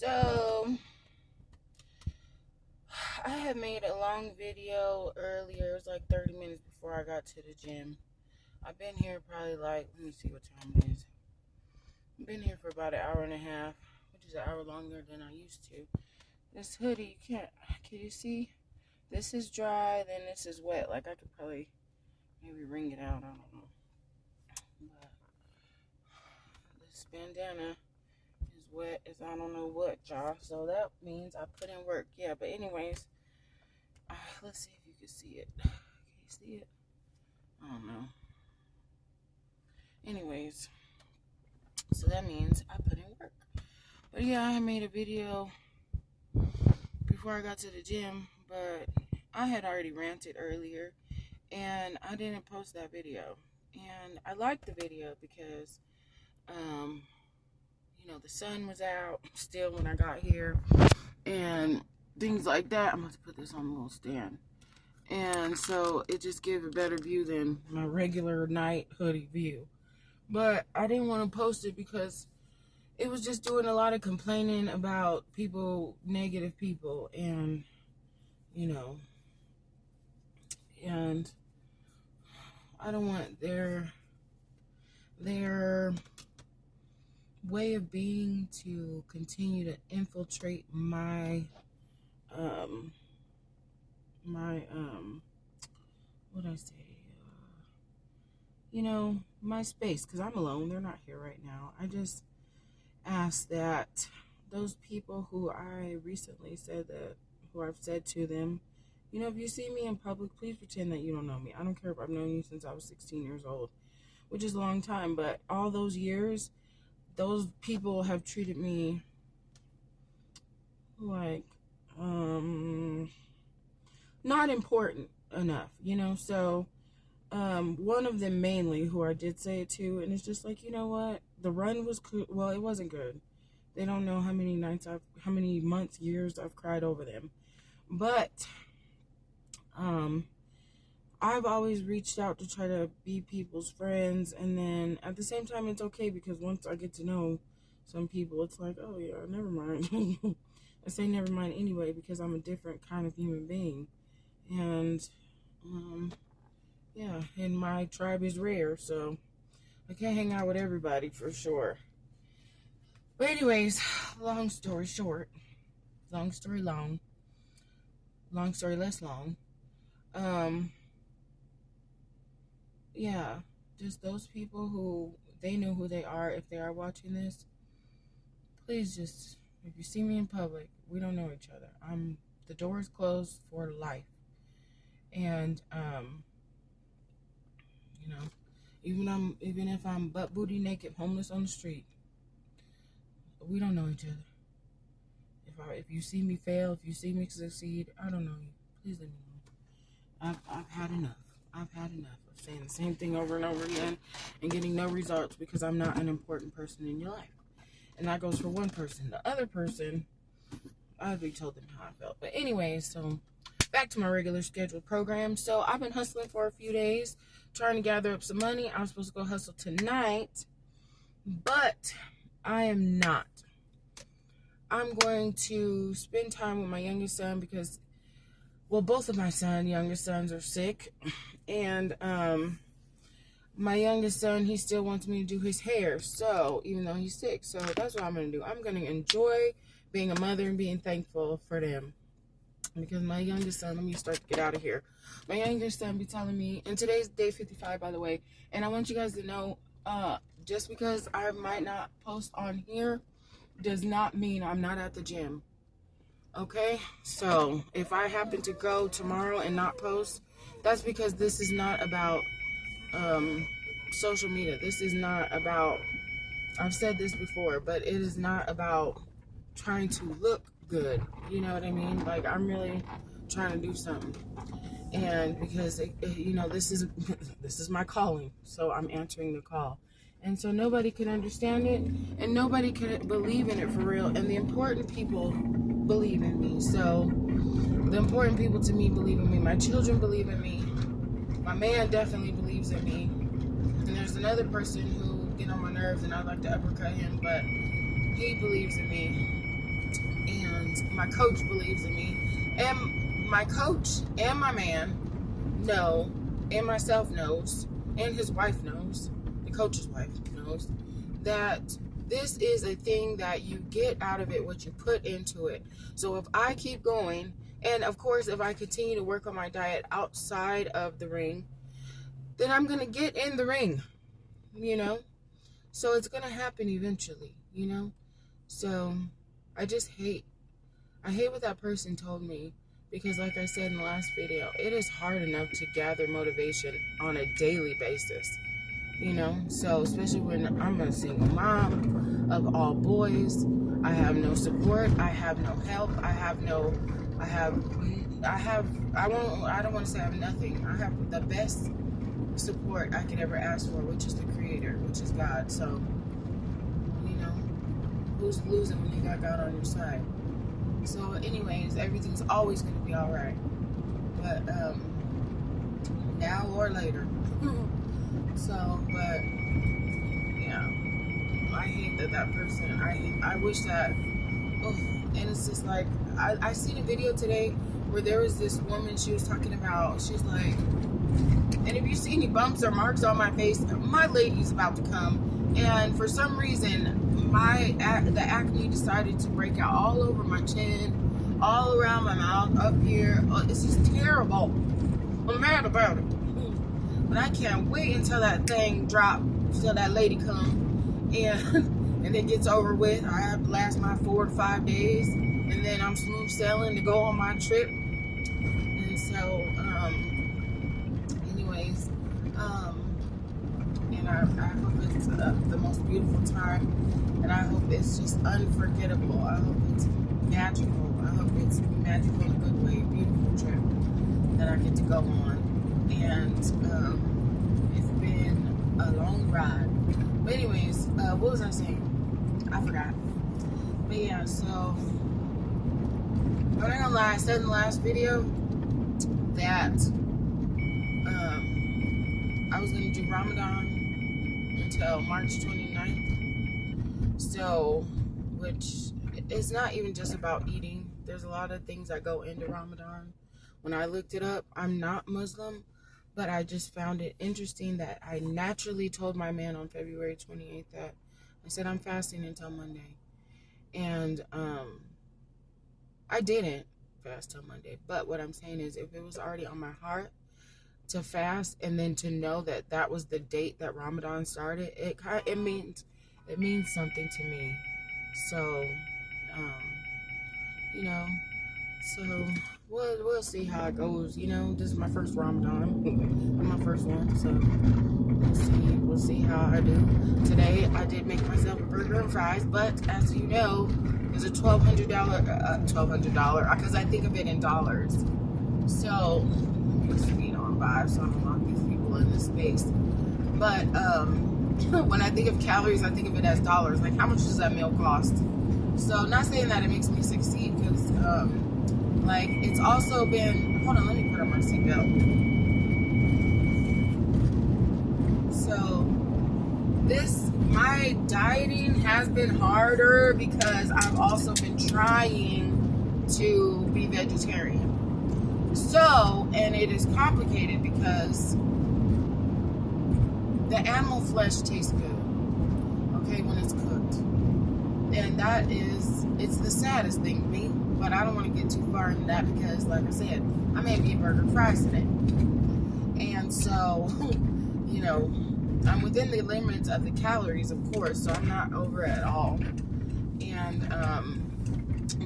So, I had made a long video earlier. It was like 30 minutes before I got to the gym. I've been here probably let me see what time it is. I've been here for about an hour and a half, which is an hour longer than I used to. This hoodie, can you see? This is dry, then this is wet. Like, I could probably maybe wring it out, I don't know. But this bandana is wet as I don't know what, y'all. So that means I put in work. Yeah, but anyways, let's see if you can see it. Can you see it? I don't know. Anyways, so that means I put in work. But yeah, I made a video before I got to the gym, but I had already ranted earlier, and I didn't post that video. And I liked the video because, the sun was out still when I got here, and things like that. I'm going to put this on a little stand. And so it just gave a better view than my regular night hoodie view. But I didn't want to post it because it was just doing a lot of complaining about people, negative people, and, and I don't want their way of being to continue to infiltrate my my space, because I'm alone. They're not here right now. I just ask that those people who I recently who I've said to them, if you see me in public, please pretend that you don't know me. I don't care if I've known you since I was 16 years old, which is a long time, but all those years, those people have treated me like, not important enough, so, one of them mainly, who I did say it to, and it's just like, you know what, the run was cool. Well, it wasn't good. They don't know how many months, years I've cried over them, but, I've always reached out to try to be people's friends, and then at the same time, it's okay, because once I get to know some people, it's like, oh yeah, never mind. I say never mind anyway, because I'm a different kind of human being, and, yeah, and my tribe is rare, so I can't hang out with everybody for sure. But anyways, long story short, long story long, long story less long, yeah, just those people who, they know who they are. If they are watching this, please just, if you see me in public, we don't know each other. The door is closed for life. And, even if I'm butt booty naked, homeless on the street, we don't know each other. If you see me fail, if you see me succeed, I don't know you. Please leave me alone. I've had enough. I've had enough of saying the same thing over and over again and getting no results, because I'm not an important person in your life. And that goes for one person. The other person, I already told them how I felt. But anyways, so back to my regular scheduled program. So I've been hustling for a few days, trying to gather up some money. I was supposed to go hustle tonight, but I am not. I'm going to spend time with my youngest son because, well, both of my youngest sons are sick. And my youngest son, he still wants me to do his hair, so even though he's sick. So that's what I'm going to do. I'm going to enjoy being a mother and being thankful for them. Because my youngest son, let me start to get out of here. My youngest son be telling me, and today's day 55, by the way, and I want you guys to know, just because I might not post on here does not mean I'm not at the gym. Okay? So if I happen to go tomorrow and not post, that's because this is not about social media. This is not about, I've said this before, but it is not about trying to look good. You know what I mean? Like, I'm really trying to do something. And because, this is my calling. So I'm answering the call. And so nobody could understand it, and nobody could believe in it for real. And the important people believe in me. So the important people to me believe in me. My children believe in me. My man definitely believes in me. And there's another person who get on my nerves, and I'd like to uppercut him, but he believes in me. And my coach believes in me. And my coach and my man know, and myself knows, and his wife knows, the coach's wife knows, that this is a thing that you get out of it what you put into it. So if I keep going, and of course if I continue to work on my diet outside of the ring, then I'm going to get in the ring, you know? So it's going to happen eventually, you know? So I hate what that person told me, because like I said in the last video, it is hard enough to gather motivation on a daily basis, you know? So especially when I'm a single mom of all boys, I have no support, I have no help, I don't want to say I have nothing. I have the best support I could ever ask for, which is the Creator, which is God. So, you know, who's losing when you got God on your side? So anyways, everything's always going to be all right. But now or later. So, but yeah, I hate that person. I wish that, and it's just like, I seen a video today where there was this woman, she was talking about, she's like, and if you see any bumps or marks on my face, my lady's about to come. And for some reason, the acne decided to break out all over my chin, all around my mouth, up here. Oh, this is terrible. I'm mad about it. But I can't wait until that thing drops, until that lady comes, and it gets over with. I have to last my 4 to 5 days, and then I'm smooth sailing to go on my trip. And so, anyways, and I hope it's the most beautiful time, and I hope it's just unforgettable. I hope it's magical. I hope it's magical in a good way, beautiful trip that I get to go on. And it's been a long ride. But anyways, what was I saying? I forgot. But yeah, so I'm not gonna lie, I said in the last video that I was gonna do Ramadan until March 29th. So, which is not even just about eating. There's a lot of things that go into Ramadan. When I looked it up, I'm not Muslim, but I just found it interesting that I naturally told my man on February 28th that I said I'm fasting until Monday. And I didn't fast till Monday. But what I'm saying is, if it was already on my heart to fast, and then to know that that was the date that Ramadan started, it means something to me. So, you know, so we'll see how it goes. You know, this is my first Ramadan. I'm my first one, so we'll see how I do. Today I did make myself a burger and fries, but as you know, there's a $1,200 because I think of it in dollars. So let me speed on by so I don't lock these people in this space. But when I think of calories, I think of it as dollars. Like, how much does that meal cost? So, not saying that it makes me succeed, because like, it's also been, hold on, let me put on my seatbelt. So, my dieting has been harder because I've also been trying to be vegetarian. So, and it is complicated because the animal flesh tastes good, okay, when it's cooked. And it's the saddest thing to me, but I don't want to get too far into that because, like I said, I made me a burger and fries today. And so, you know, I'm within the limits of the calories, of course, so I'm not over at all. And,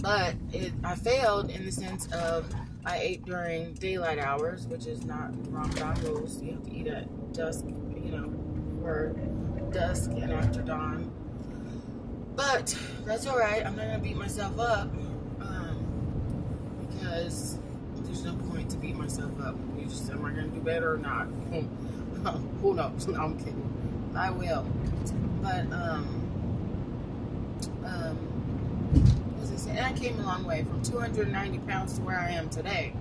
but I failed in the sense of I ate during daylight hours, which is not Ramadan rules. You have to eat at dusk, you know, or dusk and after dawn. But that's all right. I'm not gonna beat myself up because there's no point to beat myself up. You just, am I gonna do better or not? Who knows? No, I'm kidding. I will. But what was I saying? And I came a long way from 290 pounds to where I am today,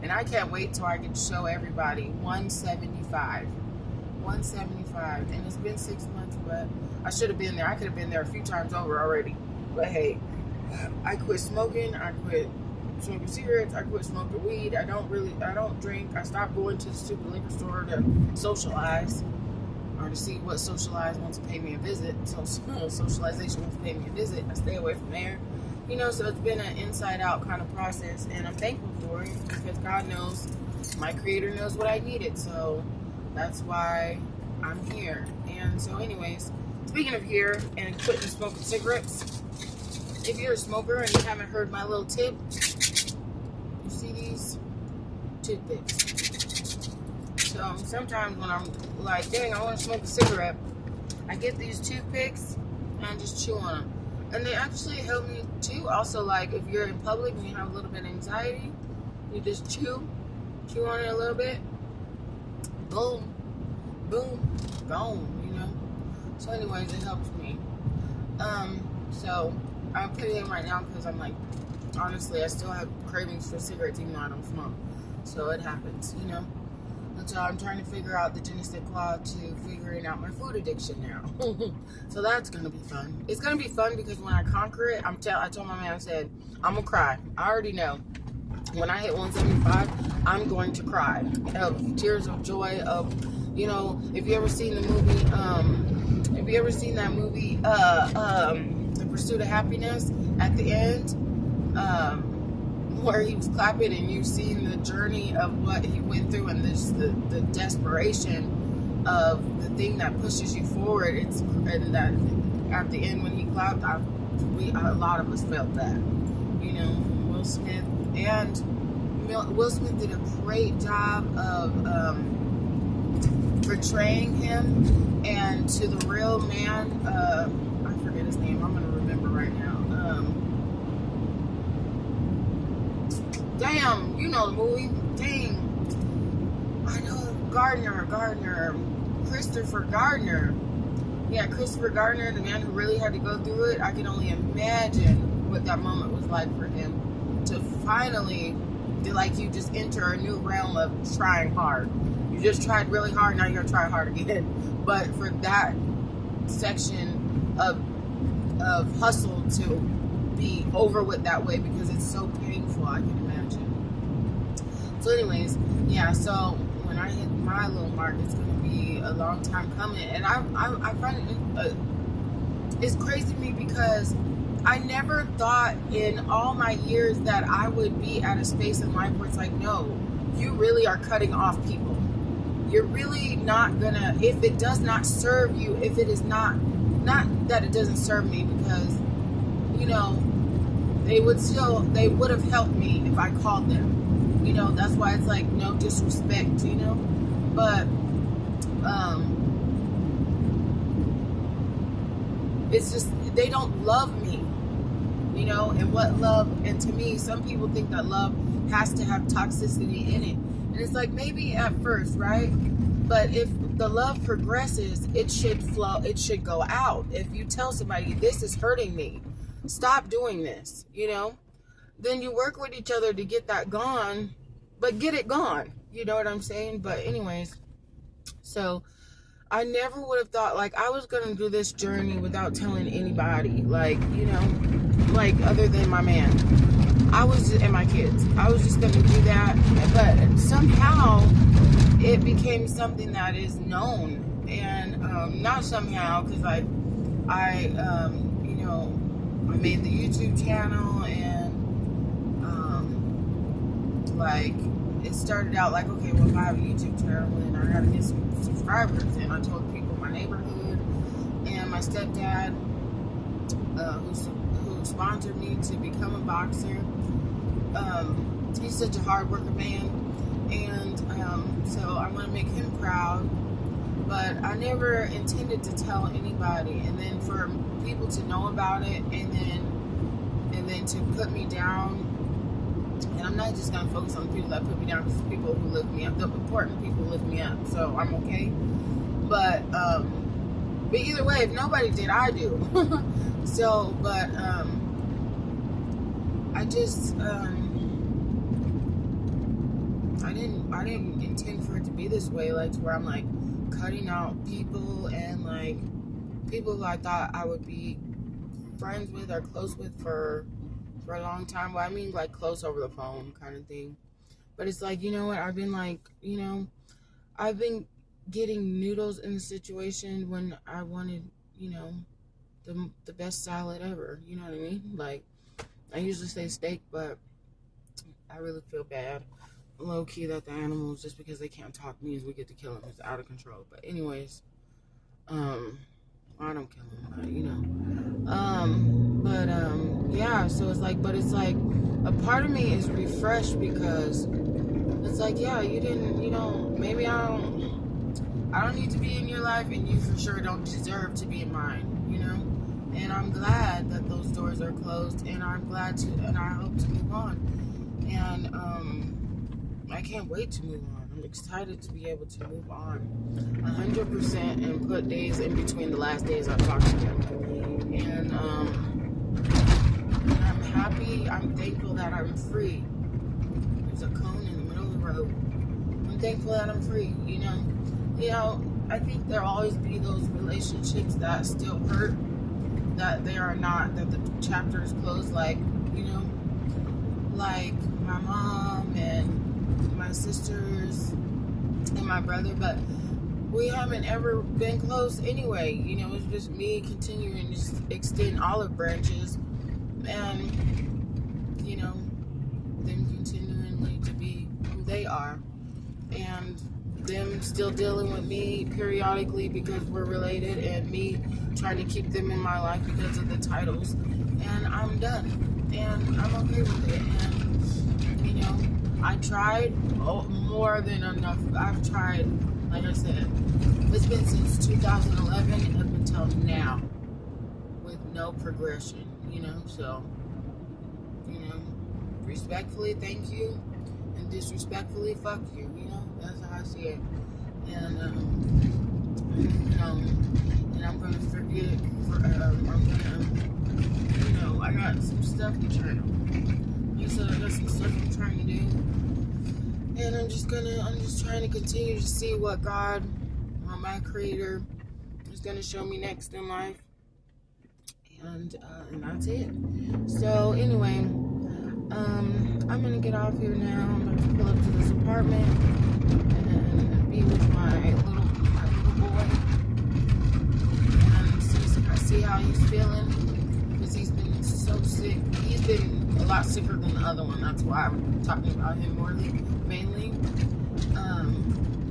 and I can't wait till I can show everybody 175. 175, and it's been 6 months, but I should have been there. I could have been there a few times over already, but hey, I quit smoking. I quit smoking cigarettes. I quit smoking weed. I don't drink. I stopped going to the stupid liquor store to socialize or to see what Socialize wants to pay me a visit. So Socialization wants to pay me a visit. I stay away from there. You know, so it's been an inside out kind of process, and I'm thankful for it because God knows, my Creator knows what I needed. So that's why I'm here. And so anyways, speaking of here and quitting smoking cigarettes, if you're a smoker and you haven't heard my little tip, you see these toothpicks. So sometimes when I'm like, dang, I want to smoke a cigarette, I get these toothpicks and I just chew on them. And they actually help me too. Also, like if you're in public and you have a little bit of anxiety, you just chew on it a little bit. Boom, boom, gone, you know. So anyways, it helps me. So I'm putting it in right now because I'm like, honestly, I still have cravings for cigarettes even though I don't smoke. So it happens, you know. And so I'm trying to figure out the je ne sais quoi to figuring out my food addiction now. So that's going to be fun. It's going to be fun because when I conquer it, I told my man, I said, I'm going to cry. I already know. When I hit 175, I'm going to cry. Of tears of joy, of, you know, if you ever seen the movie, The Pursuit of Happiness, at the end, where he was clapping and you've seen the journey of what he went through and the desperation of the thing that pushes you forward. And that at the end when he clapped, a lot of us felt that. You know, Will Smith did a great job of portraying him, and to the real man, I forget his name, I'm gonna remember right now. Damn, you know the movie. Dang, I know Gardner, Christopher Gardner. Yeah, Christopher Gardner, the man who really had to go through it. I can only imagine what that moment was like for him to finally, like, you just enter a new realm of trying hard. You just tried really hard, now you're gonna try hard again. But for that section of hustle to be over with that way because it's so painful, I can imagine. So anyways, yeah, so when I hit my little mark, it's gonna be a long time coming. And I find it's crazy to me because I never thought in all my years that I would be at a space in life where it's like, no, you really are cutting off people. You're really not gonna, if it does not serve you, if it is not that it doesn't serve me, because, you know, they would have helped me if I called them. You know, that's why it's like no disrespect, you know, but it's just, they don't love me, you know. And what love, and to me, some people think that love has to have toxicity in it, and it's like, maybe at first, right? But if the love progresses, it should flow, it should go out. If you tell somebody, this is hurting me, stop doing this, you know, then you work with each other to get that gone, but get it gone, you know what I'm saying? But anyways, so I never would have thought, like, I was gonna do this journey without telling anybody, like, you know, like, other than my man, and my kids. I was just gonna do that, but somehow it became something that is known, and not somehow, because I you know, I made the YouTube channel, and like, it started out like, okay, well, if I have a YouTube channel, then I gotta get some subscribers. And I told people in my neighborhood, and my stepdad, who sponsored me to become a boxer. He's such a hard worker man, and so I want to make him proud. But I never intended to tell anybody, and then for people to know about it, and then to put me down. And I'm not just gonna focus on the people that put me down, because the people who lift me up, the important people lift me up, so I'm okay. But either way, if nobody did, I do. So, but I just I didn't intend for it to be this way, like, to where I'm like cutting out people, and like people who I thought I would be friends with or close with for for a long time. Well, I mean, like, close over the phone kind of thing. But it's like, you know what? I've been like, I've been getting noodles in the situation when I wanted, the best salad ever. You know what I mean? Like, I usually say steak, but I really feel bad, low key, that the animals, just because they can't talk, means we get to kill them. It's out of control. But anyways, I don't kill them, but yeah. So it's like, but it's like, a part of me is refreshed because it's like, yeah, maybe I don't need to be in your life, and you for sure don't deserve to be in mine. And I'm glad that those doors are closed, and and I hope to move on. And I can't wait to move on. I'm excited to be able to move on 100% and put days in between the last days I talked to him. And I'm happy. I'm thankful that I'm free. There's a cone in the middle of the road. I'm thankful that I'm free. I think there'll always be those relationships that still hurt, that the chapter is closed, like my mom and my sisters and my brother, but we haven't ever been close anyway. It's just me continuing to extend olive branches, and them continually to be who they are, and them still dealing with me periodically because we're related, and me trying to keep them in my life because of the titles. And I'm done, and I'm okay with it. And I tried more than enough. I've tried, like I said, it's been since 2011 up until now with no progression. So respectfully, thank you, and disrespectfully, fuck you. That's how I see it. And and I'm gonna forget. I got some stuff I'm trying to. Like I said, I got some stuff I'm trying to do, and I'm just trying to continue to see what God, or my Creator, is gonna show me next in life, and that's it. So anyway, I'm gonna get off here now. I'm going to pull up to this apartment and be with my little boy and see how he's feeling, because he's been so sick. He's been a lot sicker than the other one. That's why I'm talking about him mainly.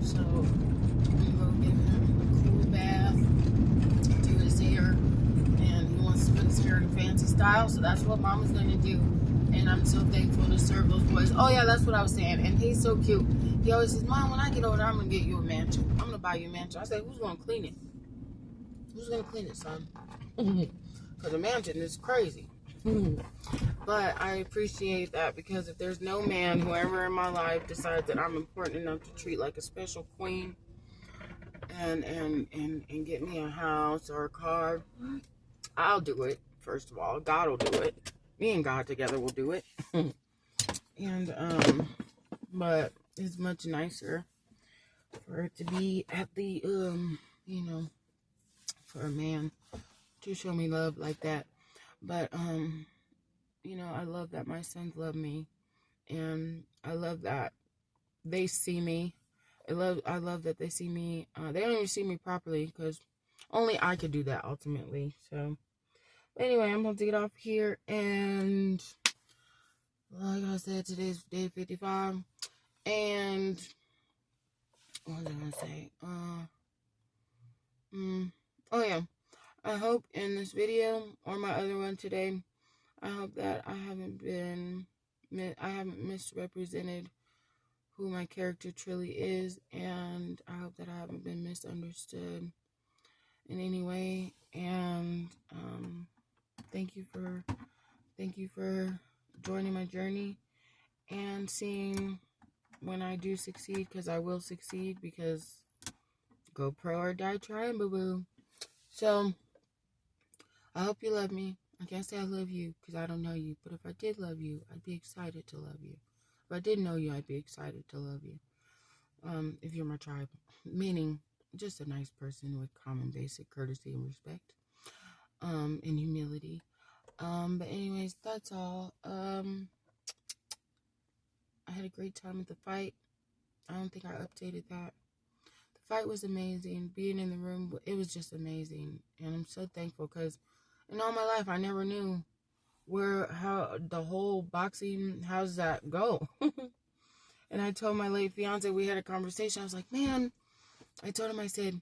So I'm gonna go give him a cool bath, do his hair, and he wants to put his hair in fancy style, so that's what Mama's gonna do. And I'm so thankful to serve those boys. Oh yeah, that's what I was saying. And he's so cute. He always says, Mom, when I get older, I'm gonna get you a mansion. I'm gonna buy you a mansion. I said, who's gonna clean it? Who's gonna clean it, son? Because a mansion is crazy. But I appreciate that, because if there's no man, whoever in my life decides that I'm important enough to treat like a special queen and get me a house or a car, I'll do it. First of all, God will do it. Me and God together will do it. And but it's much nicer for it to be at the for a man to show me love like that. But I love that my sons love me, and I love that they see me. I love that they see me. They don't even see me properly, because only I could do that ultimately. So anyway, I'm going to get off here, and like I said, today's day 55, and what was I going to say? Oh yeah, I hope in this video, or my other one today, I hope that I haven't misrepresented who my character truly is, and I hope that I haven't been misunderstood in any way. And thank you for joining my journey and seeing when I do succeed, because I will succeed, because GoPro or die trying, boo-boo. So I hope you love me. I can't say I love you because I don't know you, but if I did love you, I'd be excited to love you. If I did know you, I'd be excited to love you. If you're my tribe, meaning just a nice person with common basic courtesy and respect, and humility. But anyways, that's all. I had a great time at the fight. I don't think I updated that. The fight was amazing. Being in the room, it was just amazing. And I'm so thankful because in all my life, I never knew how the whole boxing, how's that go? And I told my late fiance, we had a conversation. I was like, man, I told him, I said,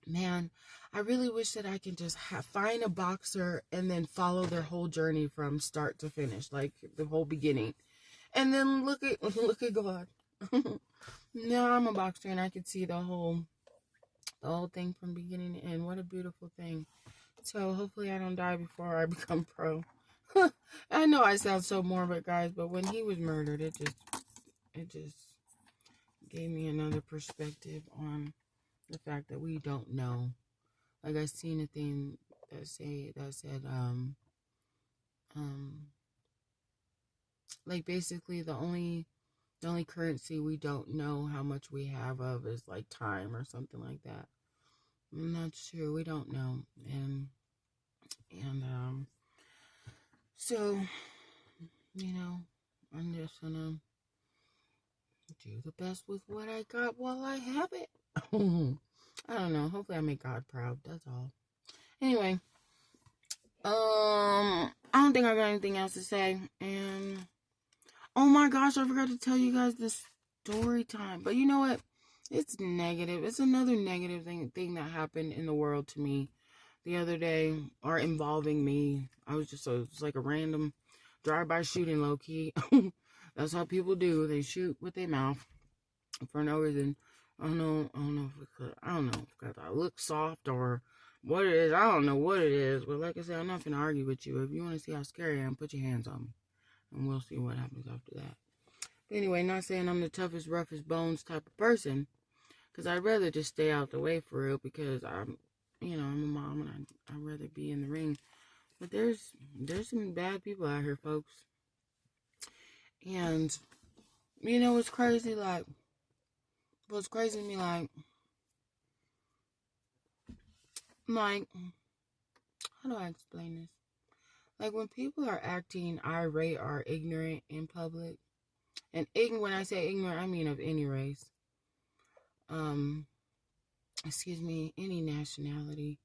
man, I really wish that I can just find a boxer and then follow their whole journey from start to finish, like the whole beginning. And then look at God. Now I'm a boxer and I can see the whole thing from beginning to end. What a beautiful thing. So hopefully I don't die before I become pro. I know I sound so morbid, guys, but when he was murdered, it just gave me another perspective on the fact that we don't know. Like, I seen a thing that said like, basically the only currency we don't know how much we have of is like time or something like that. I'm not sure. We don't know. And so, you know, I'm just gonna do the best with what I got while I have it. I don't know. Hopefully I make God proud. That's all. Anyway, I don't think I got anything else to say. And oh my gosh, I forgot to tell you guys this story time. But you know what? It's negative. It's another negative thing that happened in the world to me the other day, or involving me. I was just it's like a random drive-by shooting, low key. That's how people do. They shoot with their mouth for no reason. I don't know if I look soft or what it is. I don't know what it is. But like I said, I'm not gonna argue with you. If you want to see how scary I am, put your hands on me, and we'll see what happens after that. But anyway, not saying I'm the toughest, roughest bones type of person, because I'd rather just stay out the way for real, because I'm a mom and I'd rather be in the ring. But there's some bad people out here, folks. And, it's crazy, what's crazy to me, like, how do I explain this? Like, when people are acting irate or ignorant in public, and when I say ignorant, I mean of any race, any nationality,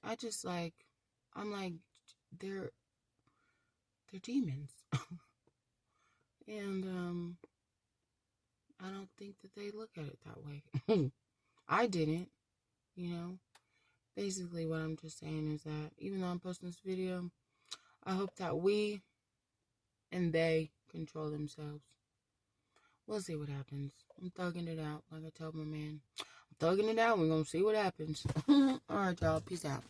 I just I'm like, they're demons. And, I don't think that they look at it that way. I didn't, Basically what I'm just saying is that even though I'm posting this video, I hope that we and they control themselves. We'll see what happens. I'm thugging it out, like I told my man. I'm thugging it out. We're going to see what happens. All right, y'all. Peace out.